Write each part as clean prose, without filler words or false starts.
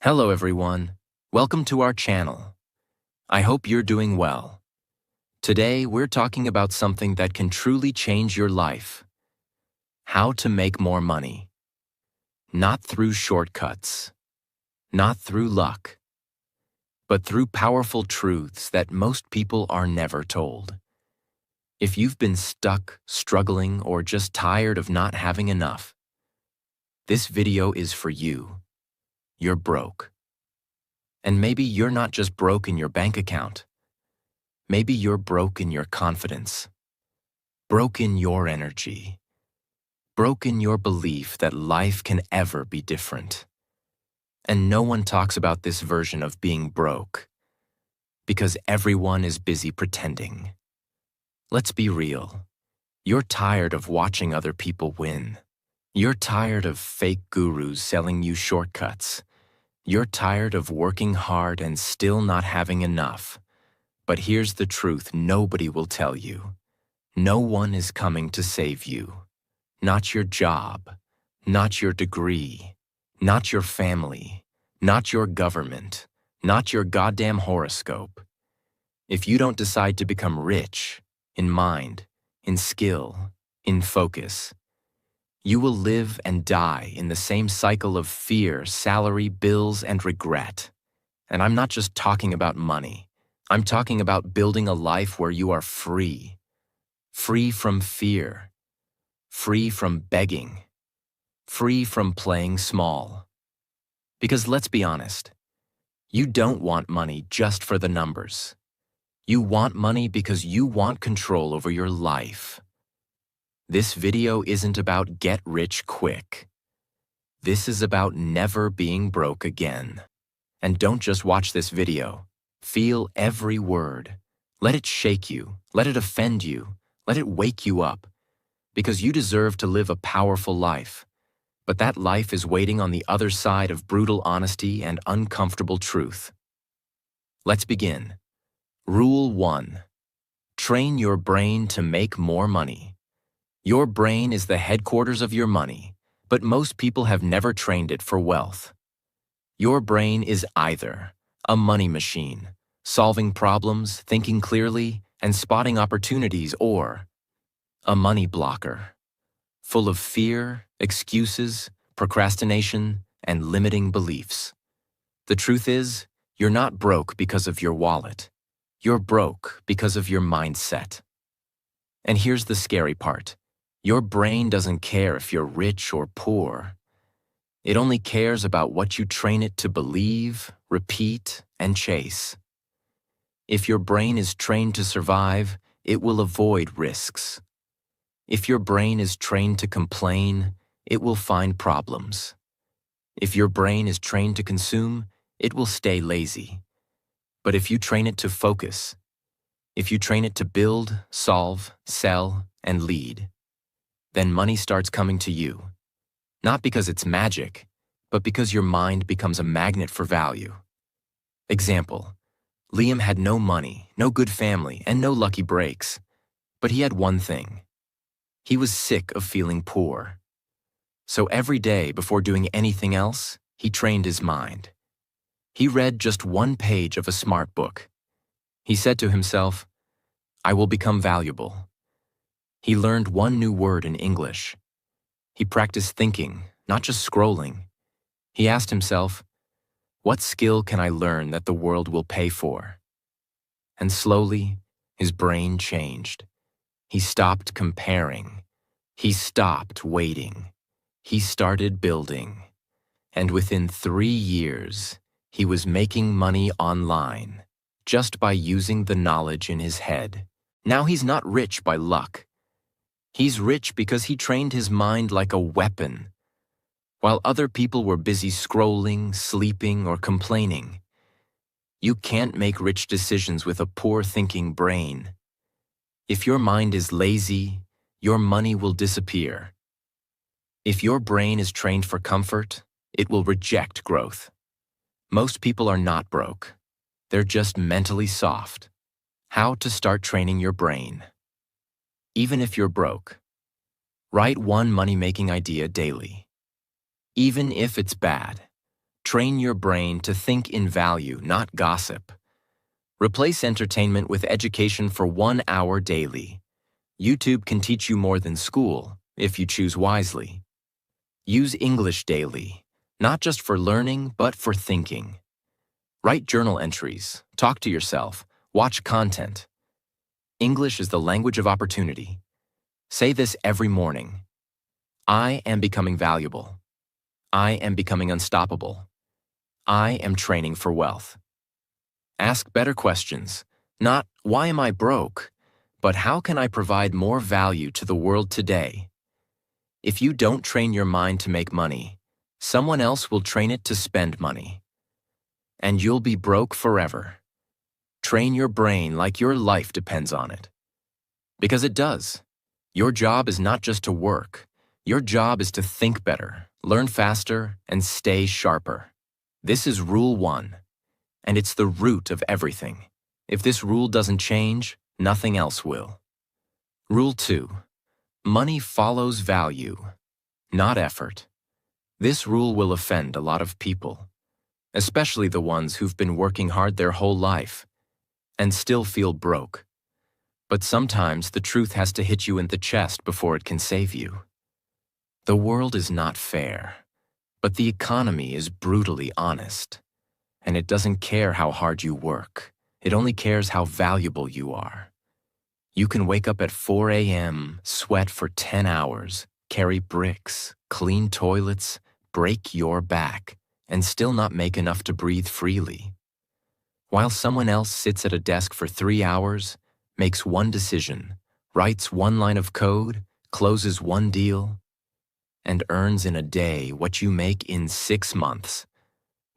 Hello everyone, welcome to our channel. I hope you're doing well. Today we're talking about something that can truly change your life. How to make more money. Not through shortcuts, not through luck, but through powerful truths that most people are never told. If you've been stuck, struggling, or just tired of not having enough, this video is for you. You're broke. And maybe you're not just broke in your bank account. Maybe you're broke in your confidence, broke in your energy, broke in your belief that life can ever be different. And no one talks about this version of being broke because everyone is busy pretending. Let's be real. You're tired of watching other people win. You're tired of fake gurus selling you shortcuts. You're tired of working hard and still not having enough. But here's the truth nobody will tell you. No one is coming to save you. Not your job, not your degree, not your family, not your government, not your goddamn horoscope. If you don't decide to become rich, in mind, in skill, in focus, you will live and die in the same cycle of fear, salary, bills, and regret. And I'm not just talking about money. I'm talking about building a life where you are free. Free from fear. Free from begging. Free from playing small. Because let's be honest, you don't want money just for the numbers. You want money because you want control over your life. This video isn't about get rich quick. This is about never being broke again. And don't just watch this video. Feel every word. Let it shake you. Let it offend you. Let it wake you up. Because you deserve to live a powerful life. But that life is waiting on the other side of brutal honesty and uncomfortable truth. Let's begin. Rule 1. Train your brain to make more money. Your brain is the headquarters of your money, but most people have never trained it for wealth. Your brain is either a money machine, solving problems, thinking clearly, and spotting opportunities, or a money blocker, full of fear, excuses, procrastination, and limiting beliefs. The truth is, you're not broke because of your wallet. You're broke because of your mindset. And here's the scary part. Your brain doesn't care if you're rich or poor. It only cares about what you train it to believe, repeat, and chase. If your brain is trained to survive, it will avoid risks. If your brain is trained to complain, it will find problems. If your brain is trained to consume, it will stay lazy. But if you train it to focus, if you train it to build, solve, sell, and lead, then money starts coming to you. Not because it's magic, but because your mind becomes a magnet for value. Example, Liam had no money, no good family, and no lucky breaks. But he had one thing. He was sick of feeling poor. So every day before doing anything else, he trained his mind. He read just one page of a smart book. He said to himself, I will become valuable. He learned one new word in English. He practiced thinking, not just scrolling. He asked himself, what skill can I learn that the world will pay for? And slowly, his brain changed. He stopped comparing. He stopped waiting. He started building. And within 3 years, he was making money online, just by using the knowledge in his head. Now he's not rich by luck. He's rich because he trained his mind like a weapon. While other people were busy scrolling, sleeping, or complaining, you can't make rich decisions with a poor thinking brain. If your mind is lazy, your money will disappear. If your brain is trained for comfort, it will reject growth. Most people are not broke. They're just mentally soft. How to start training your brain. Even if you're broke, write one money-making idea daily. Even if it's bad, Train your brain to think in value, not gossip. Replace entertainment with education for 1 hour daily. YouTube can teach you more than school, if you choose wisely. Use English daily, not just for learning, but for thinking. Write journal entries, talk to yourself, watch content. English is the language of opportunity. Say this every morning. I am becoming valuable. I am becoming unstoppable. I am training for wealth. Ask better questions, not why am I broke, but how can I provide more value to the world today? If you don't train your mind to make money, someone else will train it to spend money. And you'll be broke forever. Train your brain like your life depends on it. Because it does. Your job is not just to work. Your job is to think better, learn faster, and stay sharper. This is Rule 1. And it's the root of everything. If this rule doesn't change, nothing else will. Rule 2. Money follows value, not effort. This rule will offend a lot of people, especially the ones who've been working hard their whole life and still feel broke. But sometimes the truth has to hit you in the chest before it can save you. The world is not fair, but the economy is brutally honest. And it doesn't care how hard you work. It only cares how valuable you are. You can wake up at 4 a.m., sweat for 10 hours, carry bricks, clean toilets, break your back, and still not make enough to breathe freely. While someone else sits at a desk for 3 hours, makes one decision, writes one line of code, closes one deal, and earns in a day what you make in 6 months.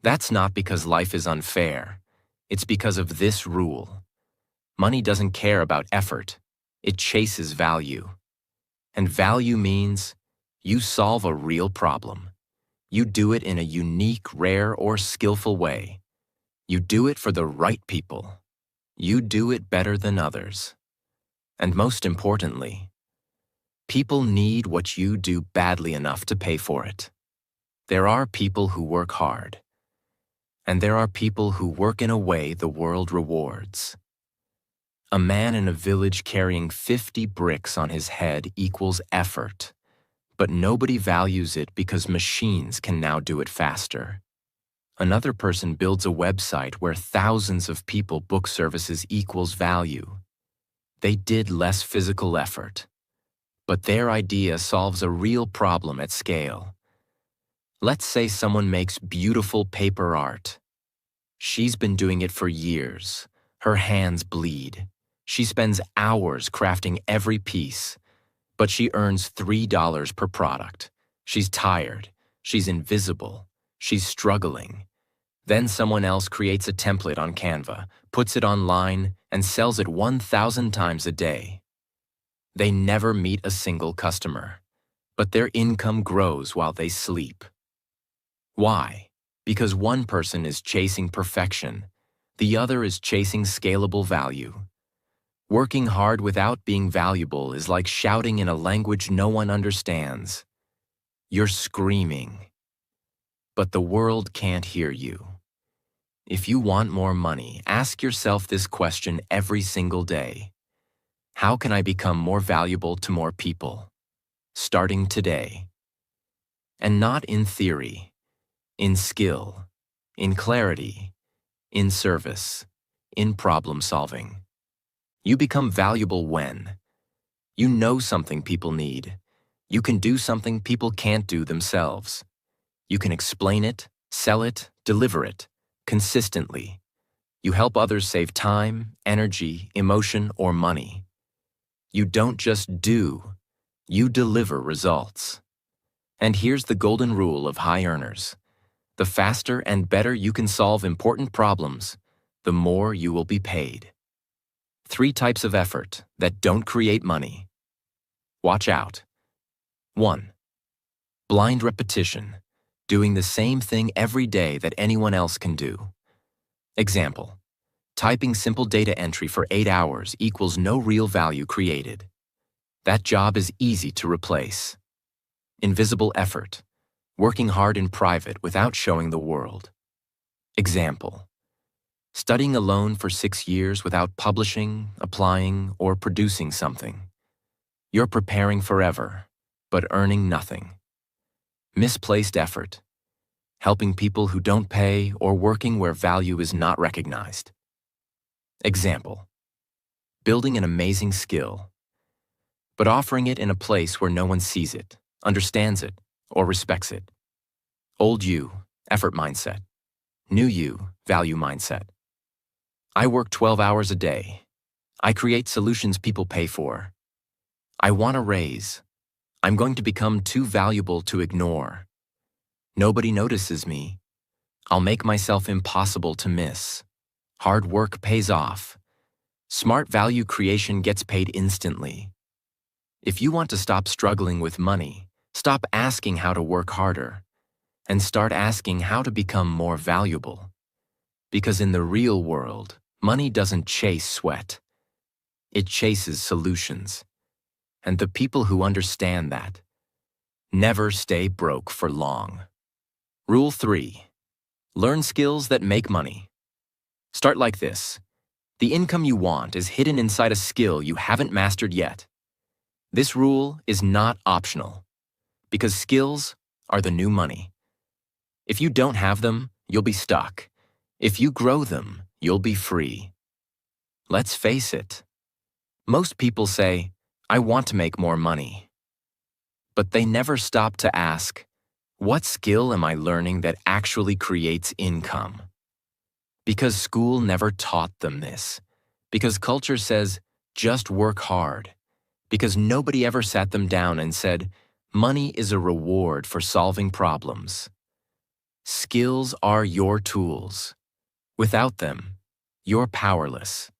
That's not because life is unfair. It's because of this rule. Money doesn't care about effort. It chases value. And value means you solve a real problem. You do it in a unique, rare, or skillful way. You do it for the right people. You do it better than others. And most importantly, people need what you do badly enough to pay for it. There are people who work hard. And there are people who work in a way the world rewards. A man in a village carrying 50 bricks on his head equals effort, but nobody values it because machines can now do it faster. Another person builds a website where thousands of people book services equals value. They did less physical effort, but their idea solves a real problem at scale. Let's say someone makes beautiful paper art. She's been doing it for years. Her hands bleed. She spends hours crafting every piece, but she earns $3 per product. She's tired. She's invisible. She's struggling. Then someone else creates a template on Canva, puts it online, and sells it 1,000 times a day. They never meet a single customer, but their income grows while they sleep. Why? Because one person is chasing perfection, the other is chasing scalable value. Working hard without being valuable is like shouting in a language no one understands. You're screaming, but the world can't hear you. If you want more money, ask yourself this question every single day. How can I become more valuable to more people? Starting today. And not in theory, in skill, in clarity, in service, in problem solving. You become valuable when you know something people need. You can do something people can't do themselves. You can explain it, sell it, deliver it, consistently. You help others save time, energy, emotion, or money. You don't just do, you deliver results. And here's the golden rule of high earners. The faster and better you can solve important problems, the more you will be paid. 3 types of effort that don't create money. Watch out. 1. Blind repetition, doing the same thing every day that anyone else can do. Example, typing simple data entry for 8 hours equals no real value created. That job is easy to replace. Invisible effort, Working hard in private without showing the world. Example: studying alone for 6 years without publishing, applying, or producing something. You're preparing forever, but earning nothing. Misplaced effort. Helping people who don't pay or working where value is not recognized. Example: building an amazing skill, but offering it in a place where no one sees it, understands it, or respects it. Old you, effort mindset. New you, value mindset. I work 12 hours a day. I create solutions people pay for. I want a raise. I'm going to become too valuable to ignore. Nobody notices me. I'll make myself impossible to miss. Hard work pays off. Smart value creation gets paid instantly. If you want to stop struggling with money, stop asking how to work harder, and start asking how to become more valuable. Because in the real world, money doesn't chase sweat. It chases solutions. And the people who understand that never stay broke for long. Rule 3. Learn skills that make money. Start like this. The income you want is hidden inside a skill you haven't mastered yet. This rule is not optional, because skills are the new money. If you don't have them, you'll be stuck. If you grow them, you'll be free. Let's face it. Most people say, I want to make more money. But they never stop to ask, what skill am I learning that actually creates income? Because school never taught them this. Because culture says, just work hard. Because nobody ever sat them down and said, money is a reward for solving problems. Skills are your tools. Without them, you're powerless.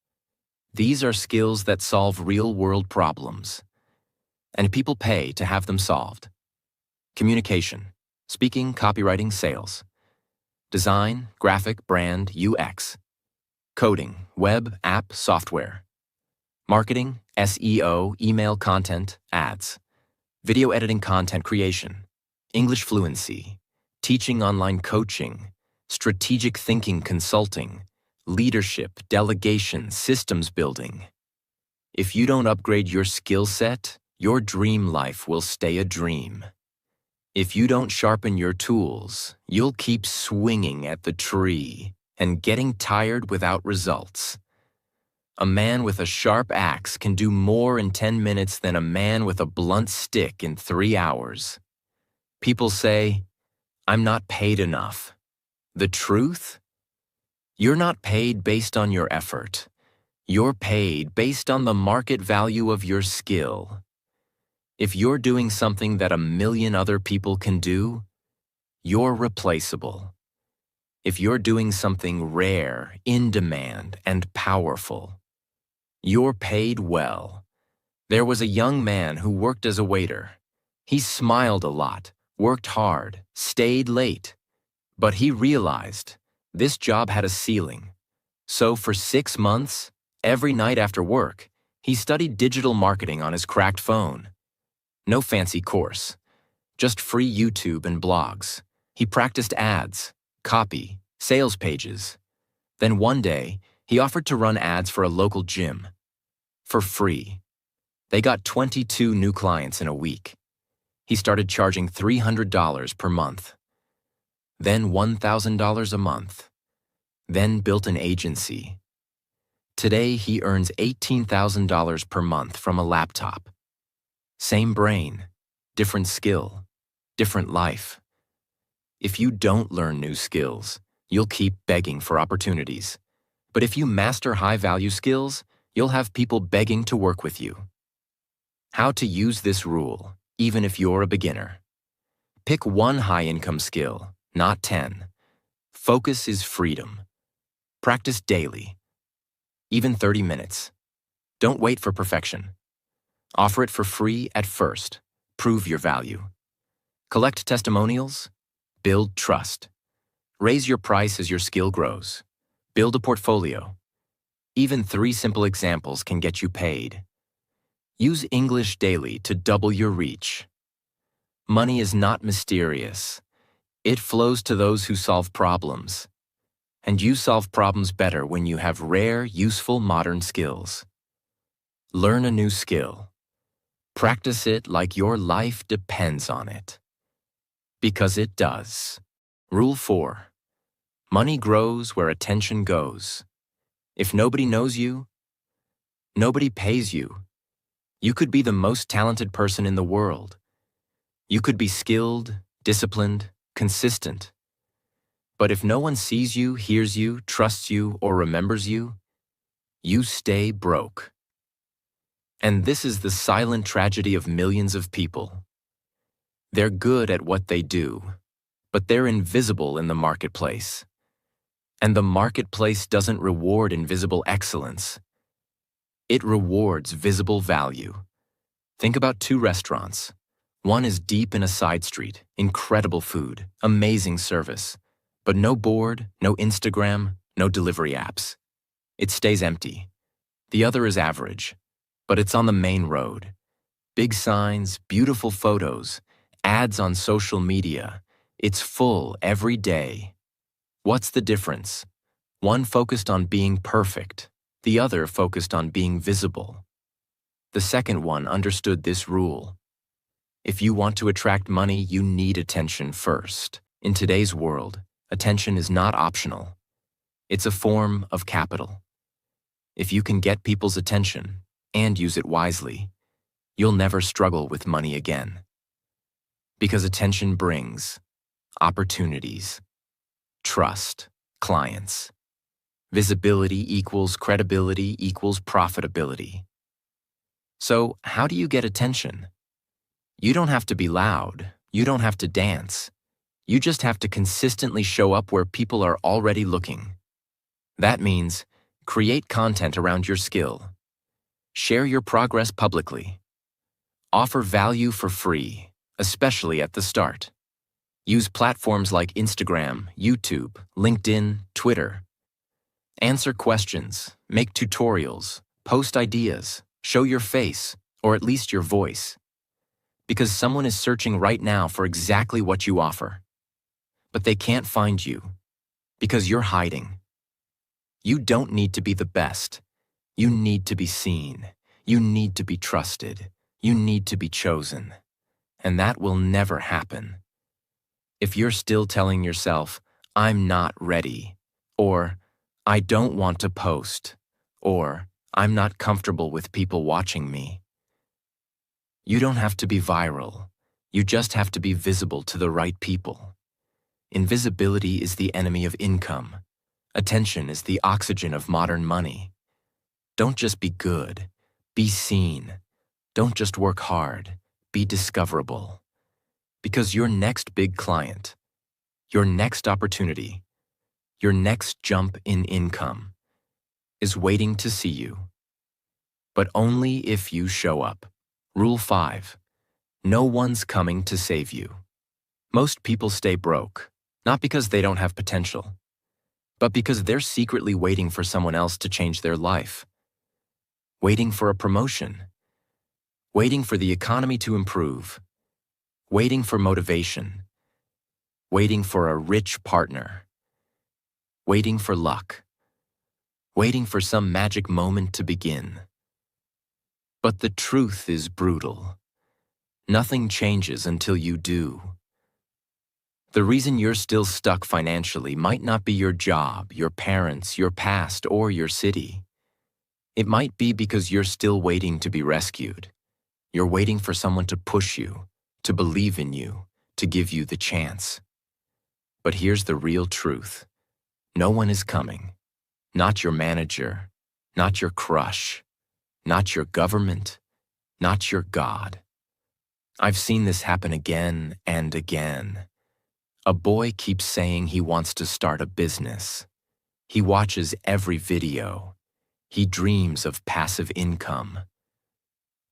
These are skills that solve real-world problems. And people pay to have them solved. Communication, speaking, copywriting, sales. Design, graphic, brand, UX. Coding, web, app, software. Marketing, SEO, email content, ads. Video editing, content creation. English fluency. Teaching, online coaching. Strategic thinking, consulting. Leadership, delegation, systems building. If you don't upgrade your skill set, your dream life will stay a dream. If you don't sharpen your tools, you'll keep swinging at the tree and getting tired without results. A man with a sharp axe can do more in 10 minutes than a man with a blunt stick in 3 hours. People say, I'm not paid enough. The truth? You're not paid based on your effort. You're paid based on the market value of your skill. If you're doing something that 1 million other people can do, you're replaceable. If you're doing something rare, in demand, and powerful, you're paid well. There was a young man who worked as a waiter. He smiled a lot, worked hard, stayed late. But he realized this job had a ceiling. So for 6 months, every night after work, he studied digital marketing on his cracked phone. No fancy course, just free YouTube and blogs. He practiced ads, copy, sales pages. Then one day, he offered to run ads for a local gym. For free. They got 22 new clients in a week. He started charging $300 per month. Then $1,000 a month. Then built an agency. Today, he earns $18,000 per month from a laptop. Same brain, different skill, different life. If you don't learn new skills, you'll keep begging for opportunities. But if you master high-value skills, you'll have people begging to work with you. How to use this rule, even if you're a beginner. Pick one high-income skill, not 10. Focus is freedom. Practice daily, even 30 minutes. Don't wait for perfection. Offer it for free at first. Prove your value. Collect testimonials. Build trust. Raise your price as your skill grows. Build a portfolio. Even 3 simple examples can get you paid. Use English daily to double your reach. Money is not mysterious. It flows to those who solve problems. And you solve problems better when you have rare, useful modern skills. Learn a new skill. Practice it like your life depends on it. Because it does. Rule 4. Money grows where attention goes. If nobody knows you, nobody pays you. You could be the most talented person in the world. You could be skilled, disciplined, consistent. But if no one sees you, hears you, trusts you, or remembers you, you stay broke. And this is the silent tragedy of millions of people. They're good at what they do, but they're invisible in the marketplace. And the marketplace doesn't reward invisible excellence. It rewards visible value. Think about 2 restaurants. One is deep in a side street, incredible food, amazing service, but no board, no Instagram, no delivery apps. It stays empty. The other is average, but it's on the main road. Big signs, beautiful photos, ads on social media. It's full every day. What's the difference? One focused on being perfect, the other focused on being visible. The second one understood this rule. If you want to attract money, you need attention first. In today's world, attention is not optional. It's a form of capital. If you can get people's attention and use it wisely, you'll never struggle with money again. Because attention brings opportunities, trust, clients. Visibility equals credibility equals profitability. So, how do you get attention? You don't have to be loud. You don't have to dance. You just have to consistently show up where people are already looking. That means create content around your skill. Share your progress publicly. Offer value for free, especially at the start. Use platforms like Instagram, YouTube, LinkedIn, Twitter. Answer questions, make tutorials, post ideas, show your face, or at least your voice. Because someone is searching right now for exactly what you offer. But they can't find you, because you're hiding. You don't need to be the best. You need to be seen. You need to be trusted. You need to be chosen. And that will never happen. If you're still telling yourself, I'm not ready, or I don't want to post, or I'm not comfortable with people watching me, you don't have to be viral. You just have to be visible to the right people. Invisibility is the enemy of income. Attention is the oxygen of modern money. Don't just be good. Be seen. Don't just work hard. Be discoverable. Because your next big client, your next opportunity, your next jump in income is waiting to see you. But only if you show up. Rule 5. No one's coming to save you. Most people stay broke, not because they don't have potential, but because they're secretly waiting for someone else to change their life. Waiting for a promotion. Waiting for the economy to improve. Waiting for motivation. Waiting for a rich partner. Waiting for luck. Waiting for some magic moment to begin. But the truth is brutal. Nothing changes until you do. The reason you're still stuck financially might not be your job, your parents, your past, or your city. It might be because you're still waiting to be rescued. You're waiting for someone to push you, to believe in you, to give you the chance. But here's the real truth. No one is coming. Not your manager, not your crush, not your government, not your God. I've seen this happen again and again. A boy keeps saying he wants to start a business. He watches every video. He dreams of passive income.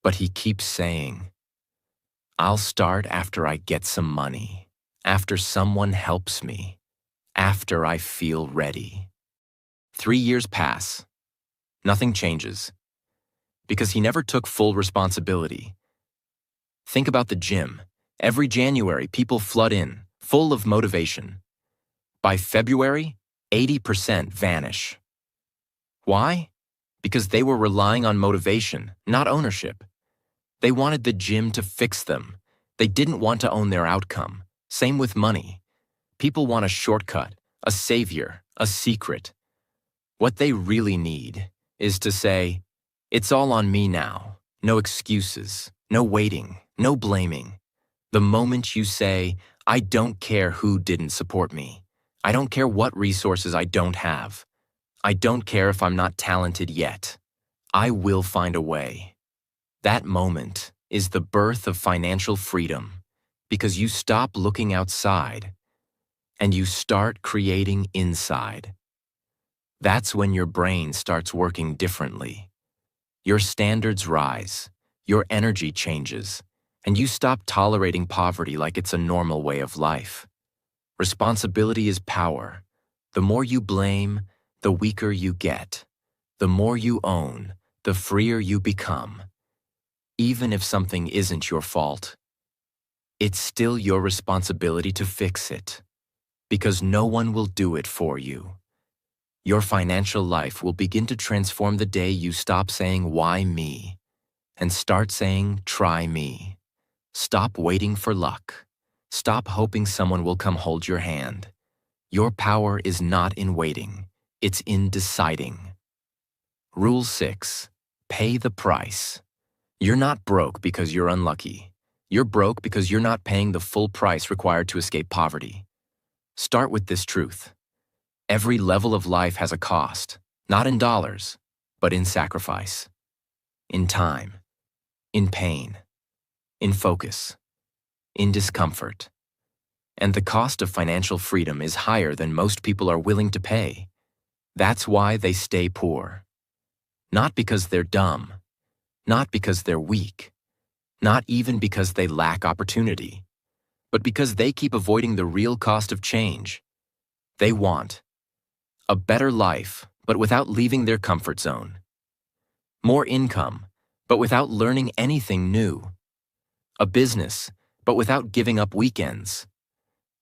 But he keeps saying, I'll start after I get some money, after someone helps me, after I feel ready. 3 years pass. Nothing changes. Because he never took full responsibility. Think about the gym. Every January, people flood in, full of motivation. By February, 80% vanish. Why? Because they were relying on motivation, not ownership. They wanted the gym to fix them. They didn't want to own their outcome. Same with money. People want a shortcut, a savior, a secret. What they really need is to say, "It's all on me now." No excuses, no waiting, no blaming. The moment you say, "I don't care who didn't support me. I don't care what resources I don't have. I don't care if I'm not talented yet. I will find a way." That moment is the birth of financial freedom, because you stop looking outside and you start creating inside. That's when your brain starts working differently. Your standards rise, your energy changes, and you stop tolerating poverty like it's a normal way of life. Responsibility is power. The more you blame, the weaker you get. The more you own, the freer you become. Even if something isn't your fault, it's still your responsibility to fix it, because no one will do it for you. Your financial life will begin to transform the day you stop saying, "Why me?" and start saying, "Try me." Stop waiting for luck. Stop hoping someone will come hold your hand. Your power is not in waiting, it's in deciding. Rule 6. Pay the price. You're not broke because you're unlucky. You're broke because you're not paying the full price required to escape poverty. Start with this truth. Every level of life has a cost, not in dollars, but in sacrifice, in time, in pain, in focus, in discomfort. And the cost of financial freedom is higher than most people are willing to pay. That's why they stay poor. Not because they're dumb, not because they're weak, not even because they lack opportunity, but because they keep avoiding the real cost of change. They want a better life, but without leaving their comfort zone. More income, but without learning anything new. A business, but without giving up weekends.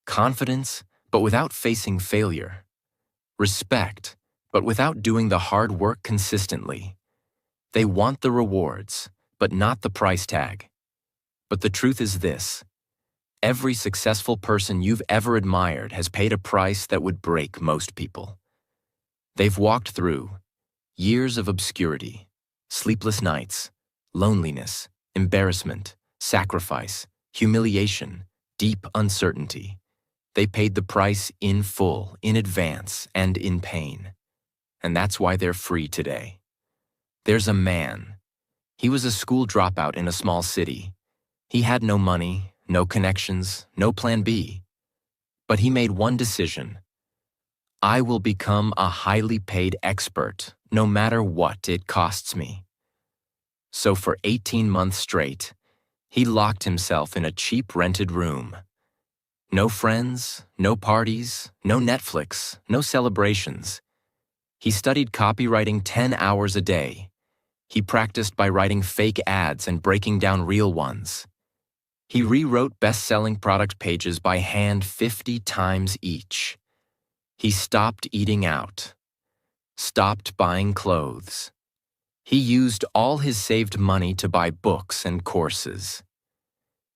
Confidence, but without facing failure. Respect, but without doing the hard work consistently. They want the rewards, but not the price tag. But the truth is this: every successful person you've ever admired has paid a price that would break most people. They've walked through years of obscurity, sleepless nights, loneliness, embarrassment, sacrifice, humiliation, deep uncertainty. They paid the price in full, in advance, and in pain. And that's why they're free today. There's a man. He was a school dropout in a small city. He had no money, no connections, no plan B. But he made one decision. I will become a highly paid expert, no matter what it costs me. So for 18 months straight, he locked himself in a cheap rented room. No friends, no parties, no Netflix, no celebrations. He studied copywriting 10 hours a day. He practiced by writing fake ads and breaking down real ones. He rewrote best-selling product pages by hand 50 times each. He stopped eating out, stopped buying clothes. He used all his saved money to buy books and courses.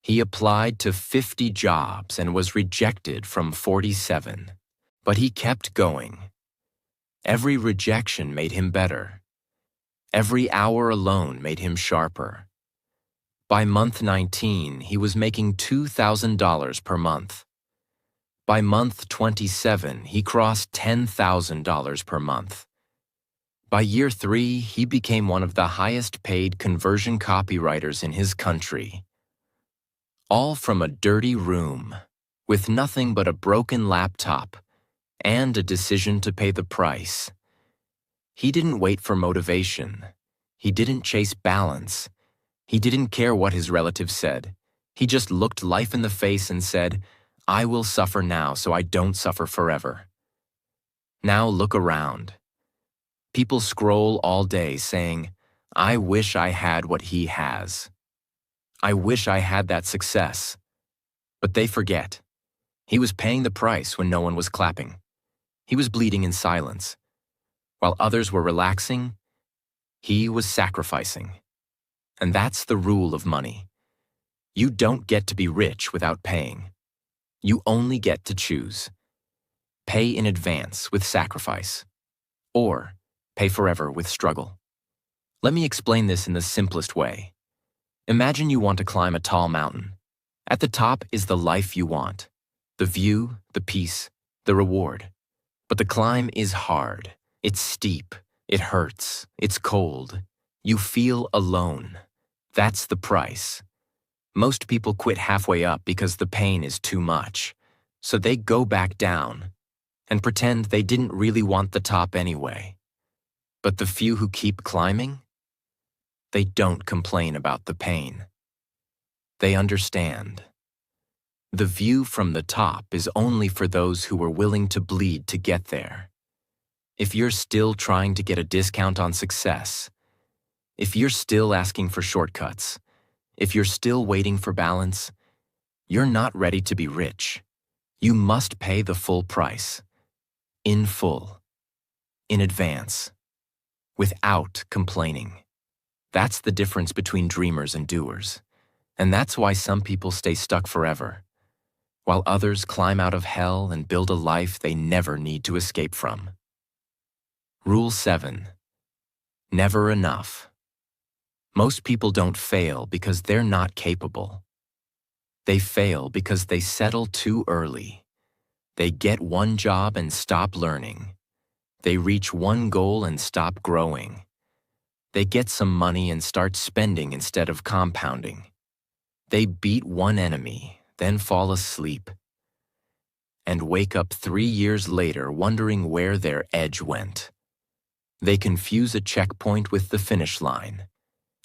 He applied to 50 jobs and was rejected from 47. But he kept going. Every rejection made him better. Every hour alone made him sharper. By month 19, he was making $2,000 per month. By month 27, he crossed $10,000 per month. By year 3, he became one of the highest-paid conversion copywriters in his country. All from a dirty room, with nothing but a broken laptop and a decision to pay the price. He didn't wait for motivation. He didn't chase balance. He didn't care what his relatives said. He just looked life in the face and said, I will suffer now so I don't suffer forever. Now look around. People scroll all day saying, I wish I had what he has. I wish I had that success. But they forget. He was paying the price when no one was clapping. He was bleeding in silence. While others were relaxing, he was sacrificing. And that's the rule of money. You don't get to be rich without paying. You only get to choose. Pay in advance with sacrifice, or pay forever with struggle. Let me explain this in the simplest way. Imagine you want to climb a tall mountain. At the top is the life you want, the view, the peace, the reward. But the climb is hard. It's steep. It hurts. It's cold. You feel alone. That's the price. Most people quit halfway up because the pain is too much. So they go back down and pretend they didn't really want the top anyway. But the few who keep climbing, they don't complain about the pain. They understand. The view from the top is only for those who were willing to bleed to get there. If you're still trying to get a discount on success, if you're still asking for shortcuts, if you're still waiting for balance, you're not ready to be rich. You must pay the full price. In full. In advance. Without complaining. That's the difference between dreamers and doers. And that's why some people stay stuck forever, while others climb out of hell and build a life they never need to escape from. Rule 7. Never enough. Most people don't fail because they're not capable. They fail because they settle too early. They get one job and stop learning. They reach one goal and stop growing. They get some money and start spending instead of compounding. They beat one enemy, then fall asleep, and wake up 3 years later wondering where their edge went. They confuse a checkpoint with the finish line,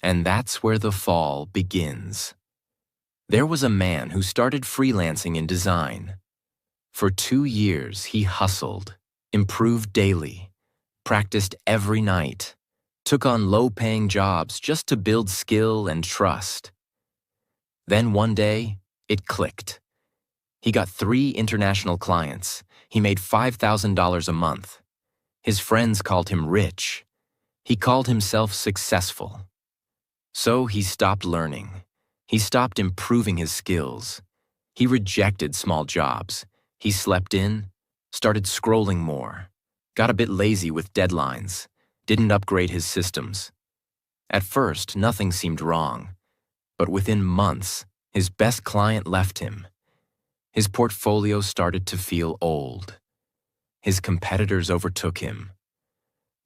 and that's where the fall begins. There was a man who started freelancing in design. For 2 years, he hustled, improved daily, practiced every night, took on low-paying jobs just to build skill and trust. Then one day, it clicked. He got 3 international clients. He made $5,000 a month. His friends called him rich. He called himself successful. So he stopped learning. He stopped improving his skills. He rejected small jobs. He slept in, started scrolling more, got a bit lazy with deadlines, didn't upgrade his systems. At first, nothing seemed wrong, but within months, his best client left him. His portfolio started to feel old. His competitors overtook him.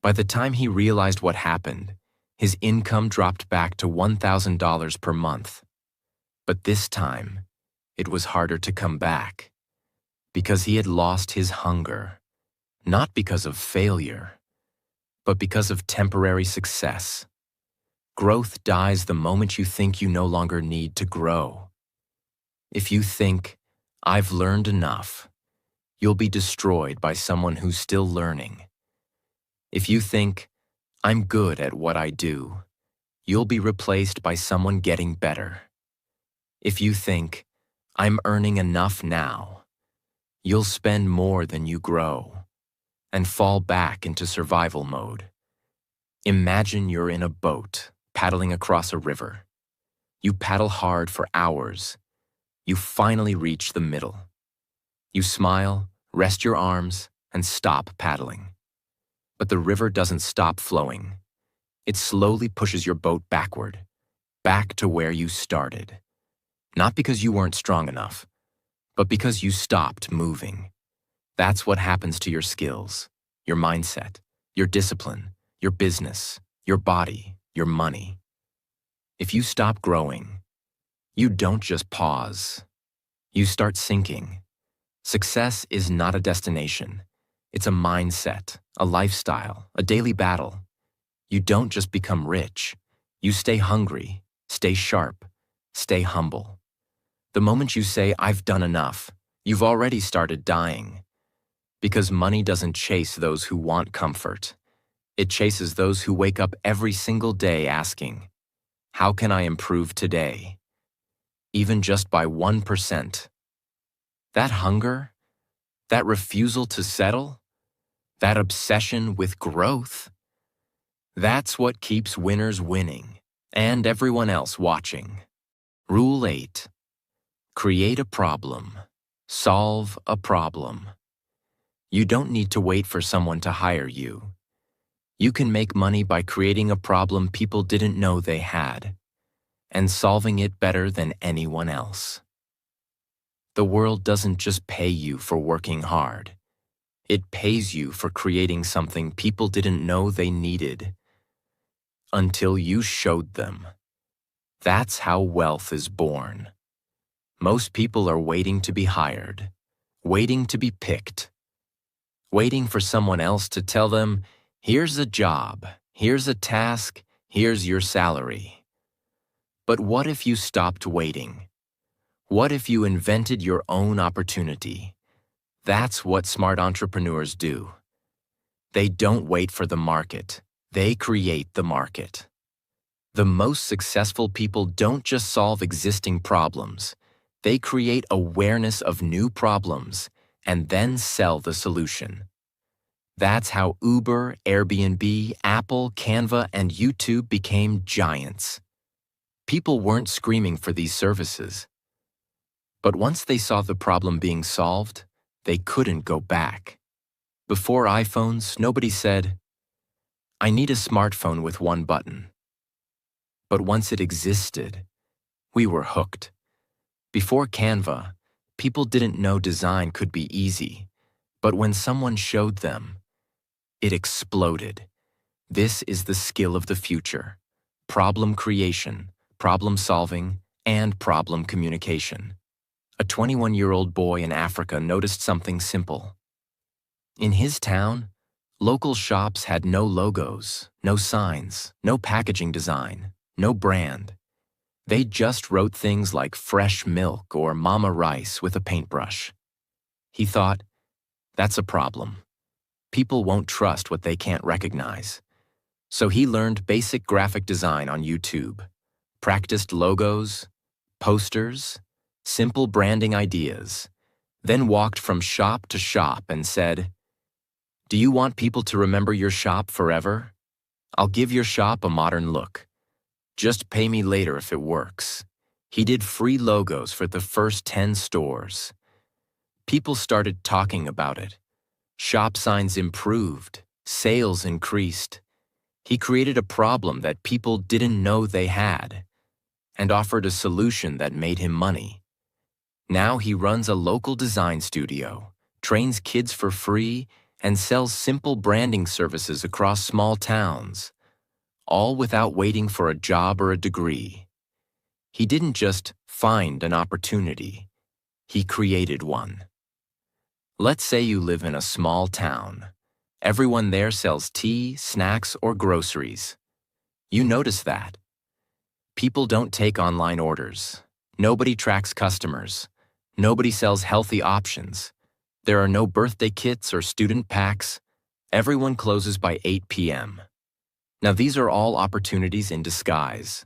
By the time he realized what happened, his income dropped back to $1,000 per month. But this time, it was harder to come back, because he had lost his hunger, not because of failure, but because of temporary success. Growth dies the moment you think you no longer need to grow. If you think, "I've learned enough," you'll be destroyed by someone who's still learning. If you think, "I'm good at what I do," you'll be replaced by someone getting better. If you think, "I'm earning enough now," you'll spend more than you grow and fall back into survival mode. Imagine you're in a boat paddling across a river. You paddle hard for hours. You finally reach the middle. You smile, rest your arms, and stop paddling. But the river doesn't stop flowing. It slowly pushes your boat backward, back to where you started. Not because you weren't strong enough, but because you stopped moving. That's what happens to your skills, your mindset, your discipline, your business, your body, your money. If you stop growing, you don't just pause. You start sinking. Success is not a destination. It's a mindset, a lifestyle, a daily battle. You don't just become rich. You stay hungry, stay sharp, stay humble. The moment you say, "I've done enough," you've already started dying. Because money doesn't chase those who want comfort. It chases those who wake up every single day asking, "How can I improve today?" Even just by 1%, That hunger, that refusal to settle, that obsession with growth, that's what keeps winners winning and everyone else watching. Rule 8. Create a problem. Solve a problem. You don't need to wait for someone to hire you. You can make money by creating a problem people didn't know they had and solving it better than anyone else. The world doesn't just pay you for working hard. It pays you for creating something people didn't know they needed until you showed them. That's how wealth is born. Most people are waiting to be hired, waiting to be picked, waiting for someone else to tell them, here's a job, here's a task, here's your salary. But what if you stopped waiting? What if you invented your own opportunity? That's what smart entrepreneurs do. They don't wait for the market. They create the market. The most successful people don't just solve existing problems. They create awareness of new problems and then sell the solution. That's how Uber, Airbnb, Apple, Canva, and YouTube became giants. People weren't screaming for these services. But once they saw the problem being solved, they couldn't go back. Before iPhones, nobody said, I need a smartphone with one button. But once it existed, we were hooked. Before Canva, people didn't know design could be easy. But when someone showed them, it exploded. This is the skill of the future: problem creation, problem solving, and problem communication. A 21-year-old boy in Africa noticed something simple. In his town, local shops had no logos, no signs, no packaging design, no brand. They just wrote things like fresh milk or mama rice with a paintbrush. He thought, that's a problem. People won't trust what they can't recognize. So he learned basic graphic design on YouTube, practiced logos, posters, simple branding ideas, then walked from shop to shop and said, do you want people to remember your shop forever? I'll give your shop a modern look. Just pay me later if it works. He did free logos for the first 10 stores. People started talking about it. Shop signs improved, sales increased. He created a problem that people didn't know they had and offered a solution that made him money. Now he runs a local design studio, trains kids for free, and sells simple branding services across small towns, all without waiting for a job or a degree. He didn't just find an opportunity, he created one. Let's say you live in a small town. Everyone there sells tea, snacks, or groceries. You notice that. People don't take online orders. Nobody tracks customers. Nobody sells healthy options. There are no birthday kits or student packs. Everyone closes by 8 p.m. Now these are all opportunities in disguise.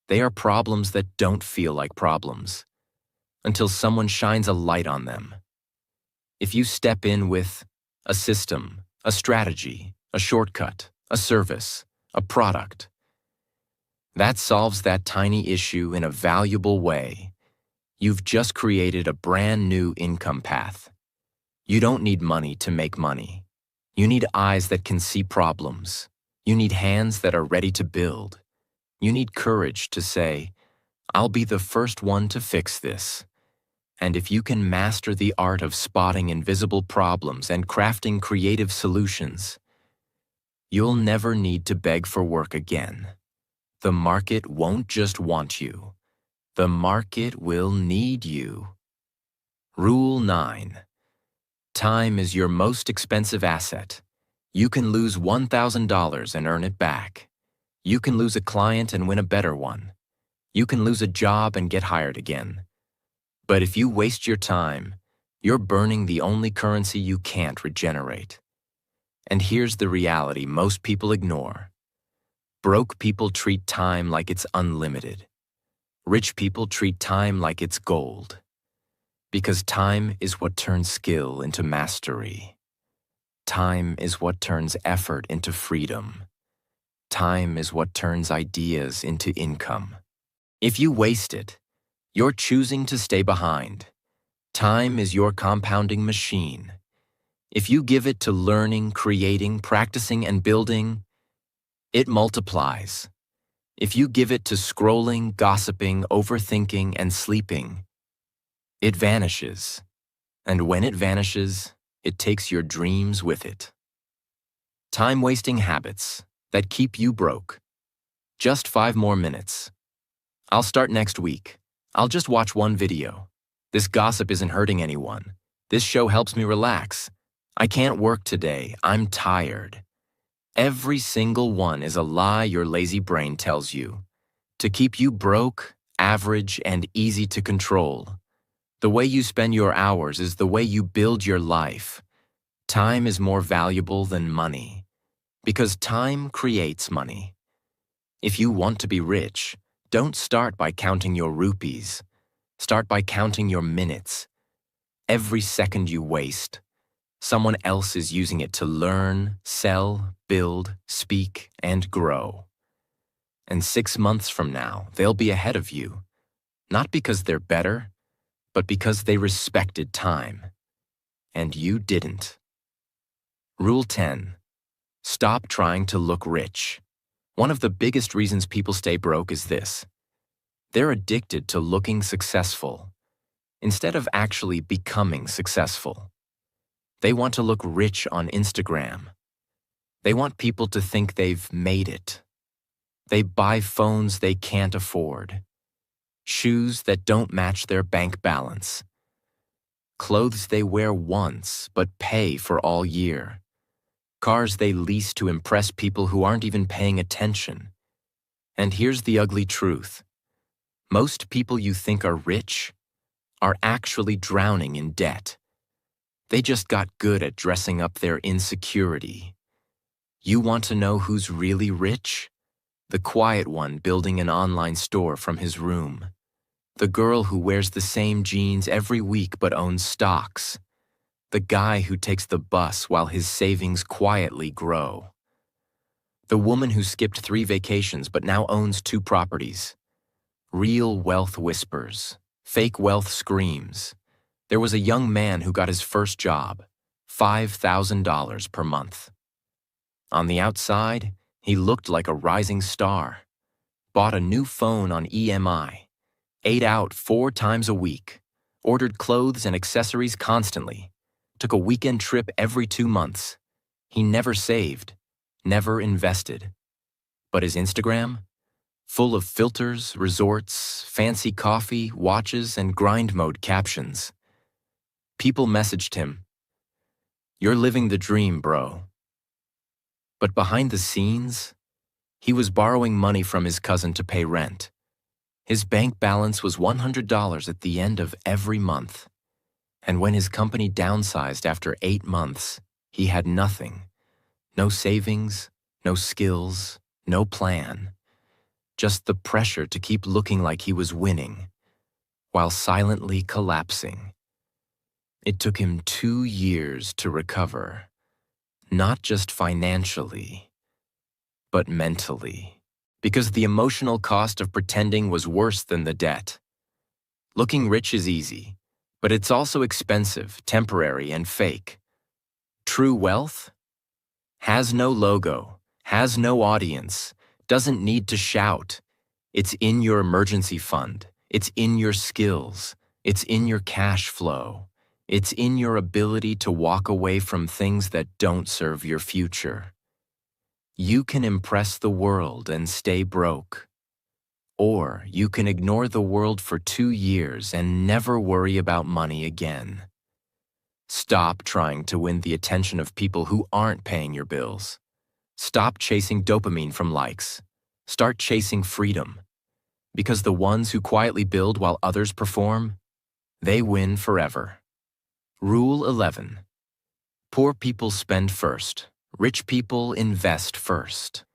They are problems that don't feel like problems until someone shines a light on them. If you step in with a system, a strategy, a shortcut, a service, a product, that solves that tiny issue in a valuable way, you've just created a brand new income path. You don't need money to make money. You need eyes that can see problems. You need hands that are ready to build. You need courage to say, I'll be the first one to fix this. And if you can master the art of spotting invisible problems and crafting creative solutions, you'll never need to beg for work again. The market won't just want you. The market will need you. Rule 9. Time is your most expensive asset. You can lose $1,000 and earn it back. You can lose a client and win a better one. You can lose a job and get hired again. But if you waste your time, you're burning the only currency you can't regenerate. And here's the reality most people ignore. Broke people treat time like it's unlimited. Rich people treat time like it's gold. Because time is what turns skill into mastery. Time is what turns effort into freedom. Time is what turns ideas into income. If you waste it, you're choosing to stay behind. Time is your compounding machine. If you give it to learning, creating, practicing, and building, it multiplies. If you give it to scrolling, gossiping, overthinking, and sleeping, it vanishes. And when it vanishes, it takes your dreams with it. Time-wasting habits that keep you broke. Just 5 more minutes. I'll start next week. I'll just watch one video. This gossip isn't hurting anyone. This show helps me relax. I can't work today. I'm tired. Every single one is a lie your lazy brain tells you to keep you broke, average, and easy to control. The way you spend your hours is the way you build your life. Time is more valuable than money, because time creates money. If you want to be rich, don't start by counting your rupees. Start by counting your minutes. Every second you waste, someone else is using it to learn, sell, build, speak, and grow. And 6 months from now, they'll be ahead of you, not because they're better, but because they respected time. And you didn't. Rule 10. Stop trying to look rich. One of the biggest reasons people stay broke is this. They're addicted to looking successful, instead of actually becoming successful. They want to look rich on Instagram. They want people to think they've made it. They buy phones they can't afford, shoes that don't match their bank balance, clothes they wear once but pay for all year, cars they lease to impress people who aren't even paying attention. And here's the ugly truth. Most people you think are rich are actually drowning in debt. They just got good at dressing up their insecurity. You want to know who's really rich? The quiet one building an online store from his room. The girl who wears the same jeans every week but owns stocks. The guy who takes the bus while his savings quietly grow. The woman who skipped 3 vacations but now owns 2 properties. Real wealth whispers. Fake wealth screams. There was a young man who got his first job, $5,000 per month. On the outside, he looked like a rising star. Bought a new phone on EMI. Ate out 4 times a week. Ordered clothes and accessories constantly. Took a weekend trip every 2 months. He never saved, never invested. But his Instagram? Full of filters, resorts, fancy coffee, watches, and grind mode captions. People messaged him, "You're living the dream, bro." But behind the scenes, he was borrowing money from his cousin to pay rent. His bank balance was $100 at the end of every month. And when his company downsized after 8 months, he had nothing. No savings, no skills, no plan. Just the pressure to keep looking like he was winning, while silently collapsing. It took him 2 years to recover, not just financially, but mentally, because the emotional cost of pretending was worse than the debt. Looking rich is easy, but it's also expensive, temporary, and fake. True wealth has no logo, has no audience, doesn't need to shout. It's in your emergency fund. It's in your skills. It's in your cash flow. It's in your ability to walk away from things that don't serve your future. You can impress the world and stay broke. Or you can ignore the world for 2 years and never worry about money again. Stop trying to win the attention of people who aren't paying your bills. Stop chasing dopamine from likes. Start chasing freedom. Because the ones who quietly build while others perform, they win forever. Rule 11. Poor people spend first. Rich people invest first.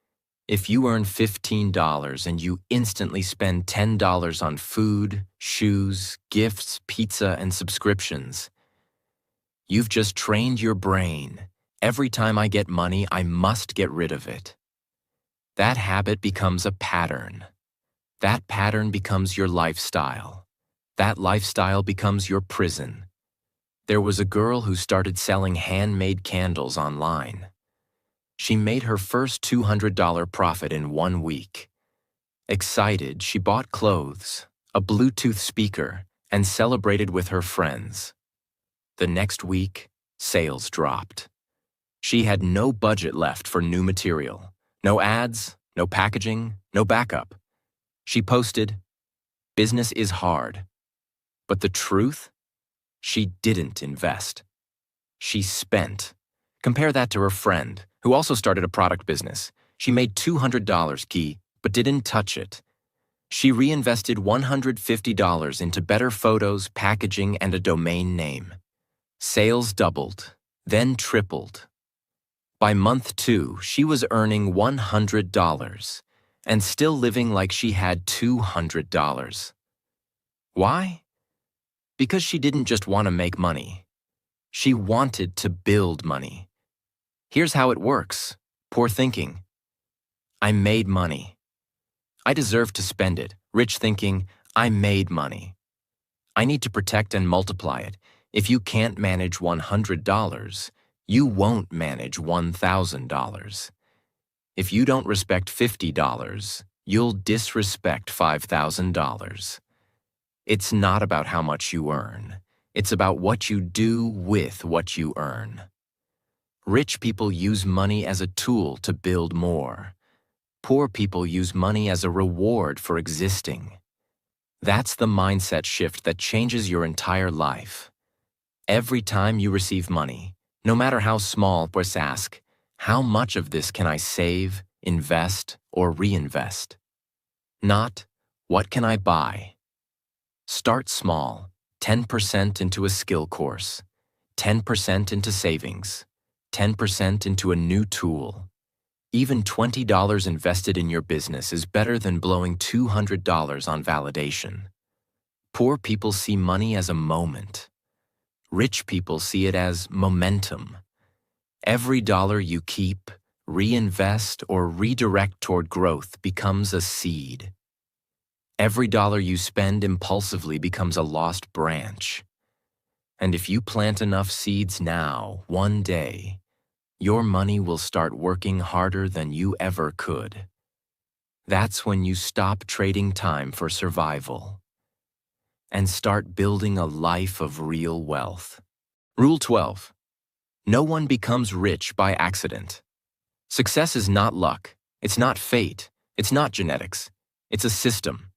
If you earn $15 and you instantly spend $10 on food, shoes, gifts, pizza, and subscriptions, you've just trained your brain. Every time I get money, I must get rid of it. That habit becomes a pattern. That pattern becomes your lifestyle. That lifestyle becomes your prison. There was a girl who started selling handmade candles online. She made her first $200 profit in 1 week. Excited, she bought clothes, a Bluetooth speaker, and celebrated with her friends. The next week, sales dropped. She had no budget left for new material. No ads, no packaging, no backup. She posted, "Business is hard." But the truth? She didn't invest. She spent. Compare that to her friend, who also started a product business. She made $200 key, but didn't touch it. She reinvested $150 into better photos, packaging, and a domain name. Sales doubled, then tripled. By month 2, she was earning $100 and still living like she had $200. Why? Because she didn't just want to make money. She wanted to build money. Here's how it works. Poor thinking. I made money. I deserve to spend it. Rich thinking. I made money. I need to protect and multiply it. If you can't manage $100, you won't manage $1,000. If you don't respect $50, you'll disrespect $5,000. It's not about how much you earn. It's about what you do with what you earn. Rich people use money as a tool to build more. Poor people use money as a reward for existing. That's the mindset shift that changes your entire life. Every time you receive money, no matter how small, just ask, how much of this can I save, invest, or reinvest? Not, what can I buy? Start small, 10% into a skill course, 10% into savings, 10% into a new tool. Even $20 invested in your business is better than blowing $200 on validation. Poor people see money as a moment. Rich people see it as momentum. Every dollar you keep, reinvest, or redirect toward growth becomes a seed. Every dollar you spend impulsively becomes a lost branch. And if you plant enough seeds now, one day, your money will start working harder than you ever could. That's when you stop trading time for survival and start building a life of real wealth. Rule 12. No one becomes rich by accident. Success is not luck. It's not fate. It's not genetics. It's a system.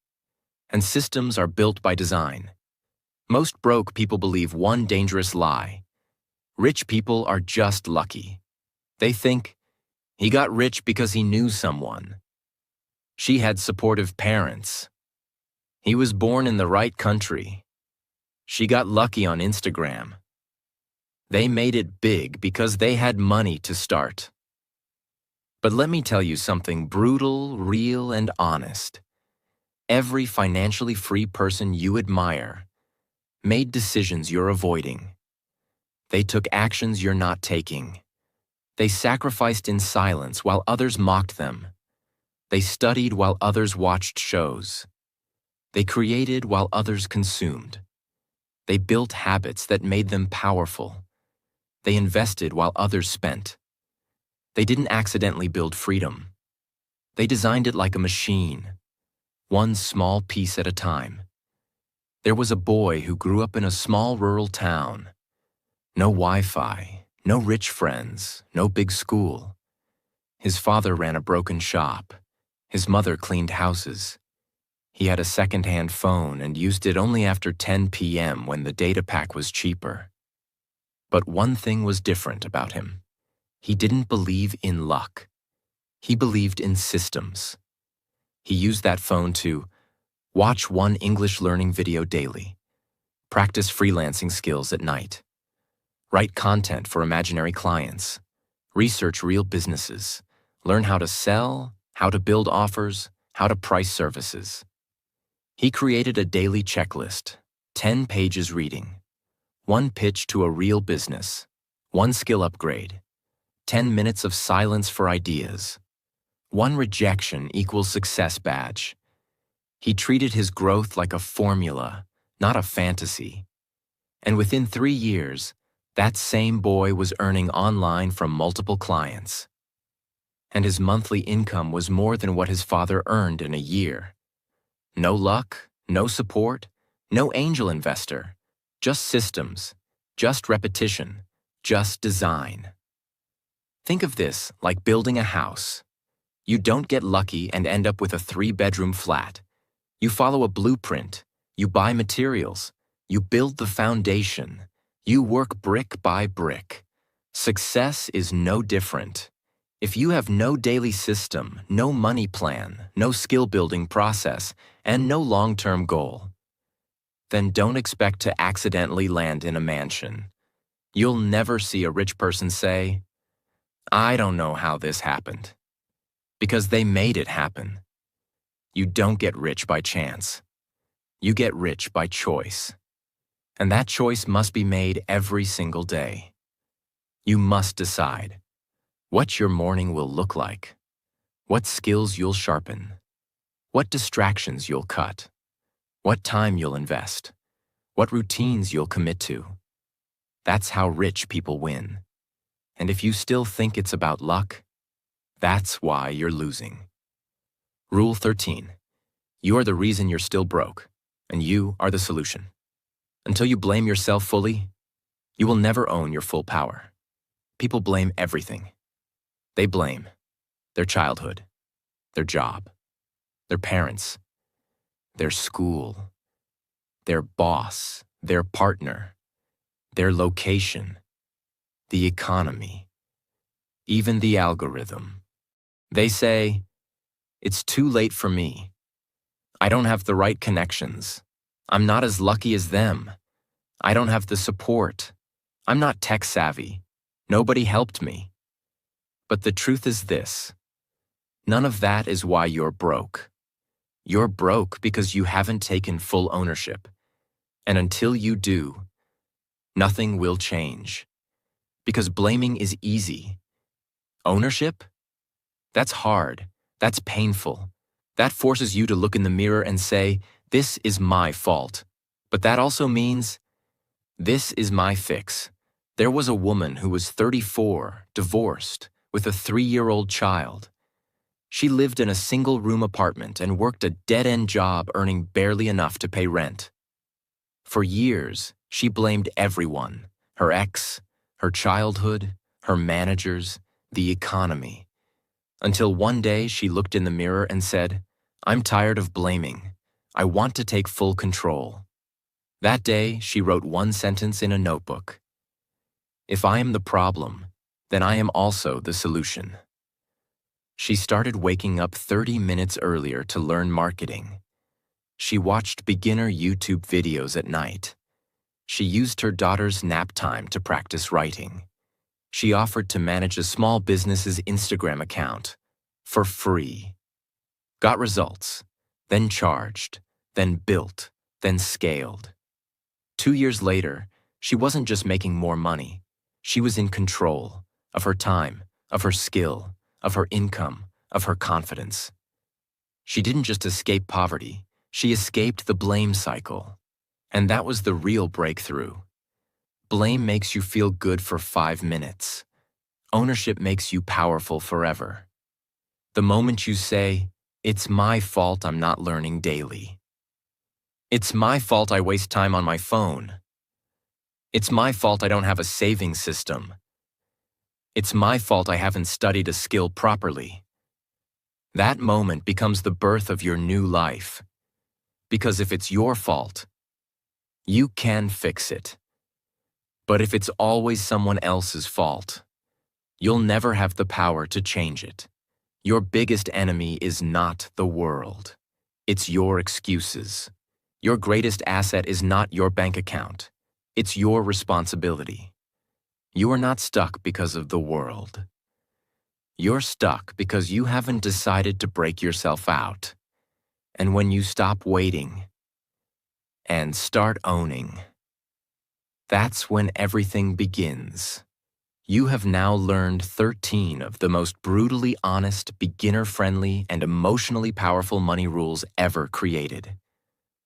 And systems are built by design. Most broke people believe one dangerous lie. Rich people are just lucky. They think, he got rich because he knew someone. She had supportive parents. He was born in the right country. She got lucky on Instagram. They made it big because they had money to start. But let me tell you something brutal, real, and honest. Every financially free person you admire made decisions you're avoiding. They took actions you're not taking. They sacrificed in silence while others mocked them. They studied while others watched shows. They created while others consumed. They built habits that made them powerful. They invested while others spent. They didn't accidentally build freedom. They designed it like a machine, one small piece at a time. There was a boy who grew up in a small rural town. No Wi-Fi, no rich friends, no big school. His father ran a broken shop. His mother cleaned houses. He had a second-hand phone and used it only after 10 p.m. when the data pack was cheaper. But one thing was different about him. He didn't believe in luck. He believed in systems. He used that phone to watch one English learning video daily, practice freelancing skills at night, write content for imaginary clients, research real businesses, learn how to sell, how to build offers, how to price services. He created a daily checklist, 10 pages reading, one pitch to a real business, one skill upgrade, 10 minutes of silence for ideas, one rejection equals success badge. He treated his growth like a formula, not a fantasy. And within 3 years, that same boy was earning online from multiple clients. And his monthly income was more than what his father earned in a year. No luck, no support, no angel investor, just systems, just repetition, just design. Think of this like building a house. You don't get lucky and end up with a 3-bedroom flat. You follow a blueprint, you buy materials, you build the foundation, you work brick by brick. Success is no different. If you have no daily system, no money plan, no skill-building process, and no long-term goal, then don't expect to accidentally land in a mansion. You'll never see a rich person say, "I don't know how this happened," because they made it happen. You don't get rich by chance. You get rich by choice. And that choice must be made every single day. You must decide what your morning will look like, what skills you'll sharpen, what distractions you'll cut, what time you'll invest, what routines you'll commit to. That's how rich people win. And if you still think it's about luck, that's why you're losing. Rule 13. You are the reason you're still broke, and you are the solution. Until you blame yourself fully, you will never own your full power. People blame everything. They blame their childhood, their job, their parents, their school, their boss, their partner, their location, the economy, even the algorithm. They say, "It's too late for me. I don't have the right connections. I'm not as lucky as them. I don't have the support. I'm not tech savvy. Nobody helped me." But the truth is this: none of that is why you're broke. You're broke because you haven't taken full ownership. And until you do, nothing will change. Because blaming is easy. Ownership? That's hard. That's painful. That forces you to look in the mirror and say, "This is my fault." But that also means, "This is my fix." There was a woman who was 34, divorced, with a 3-year-old child. She lived in a single-room apartment and worked a dead-end job earning barely enough to pay rent. For years, she blamed everyone: her ex, her childhood, her managers, the economy. Until one day she looked in the mirror and said, "I'm tired of blaming. I want to take full control." That day, she wrote one sentence in a notebook: "If I am the problem, then I am also the solution." She started waking up 30 minutes earlier to learn marketing. She watched beginner YouTube videos at night. She used her daughter's nap time to practice writing. She offered to manage a small business's Instagram account for free. Got results, then charged, then built, then scaled. 2 years later, she wasn't just making more money. She was in control of her time, of her skill, of her income, of her confidence. She didn't just escape poverty, she escaped the blame cycle. And that was the real breakthrough. Blame makes you feel good for 5 minutes. Ownership makes you powerful forever. The moment you say, "It's my fault I'm not learning daily. It's my fault I waste time on my phone. It's my fault I don't have a saving system. It's my fault I haven't studied a skill properly." That moment becomes the birth of your new life. Because if it's your fault, you can fix it. But if it's always someone else's fault, you'll never have the power to change it. Your biggest enemy is not the world. It's your excuses. Your greatest asset is not your bank account. It's your responsibility. You are not stuck because of the world. You're stuck because you haven't decided to break yourself out. And when you stop waiting and start owning, that's when everything begins. You have now learned 13 of the most brutally honest, beginner-friendly, and emotionally powerful money rules ever created.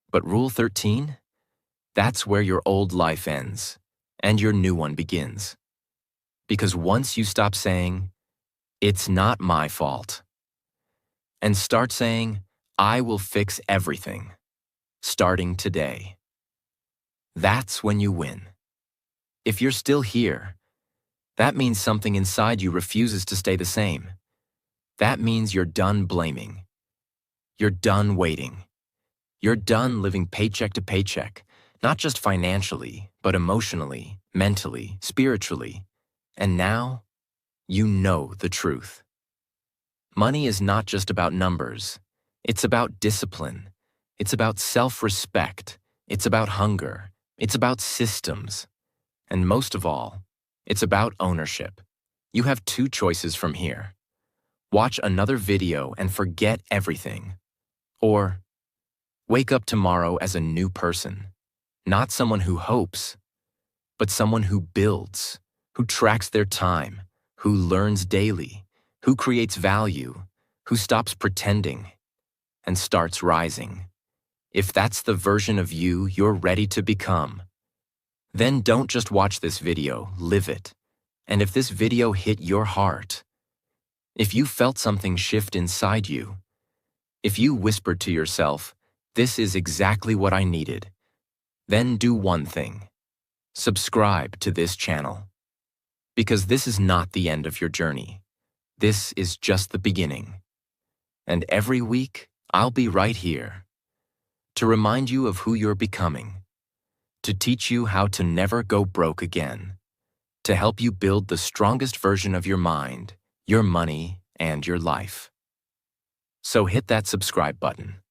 But Rule 13? That's where your old life ends and your new one begins. Because once you stop saying, "It's not my fault," and start saying, "I will fix everything," starting today, that's when you win. If you're still here, that means something inside you refuses to stay the same. That means you're done blaming. You're done waiting. You're done living paycheck to paycheck, not just financially, but emotionally, mentally, spiritually. And now, you know the truth. Money is not just about numbers. It's about discipline. It's about self-respect. It's about hunger. It's about systems. And most of all, it's about ownership. You have two choices from here. Watch another video and forget everything. Or wake up tomorrow as a new person. Not someone who hopes, but someone who builds, who tracks their time, who learns daily, who creates value, who stops pretending, and starts rising. If that's the version of you you're ready to become, then don't just watch this video, live it. And if this video hit your heart, if you felt something shift inside you, if you whispered to yourself, "This is exactly what I needed," then do one thing. Subscribe to this channel. Because this is not the end of your journey. This is just the beginning. And every week, I'll be right here to remind you of who you're becoming, to teach you how to never go broke again, to help you build the strongest version of your mind, your money, and your life. So hit that subscribe button.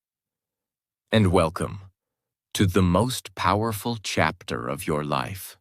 And welcome to the most powerful chapter of your life.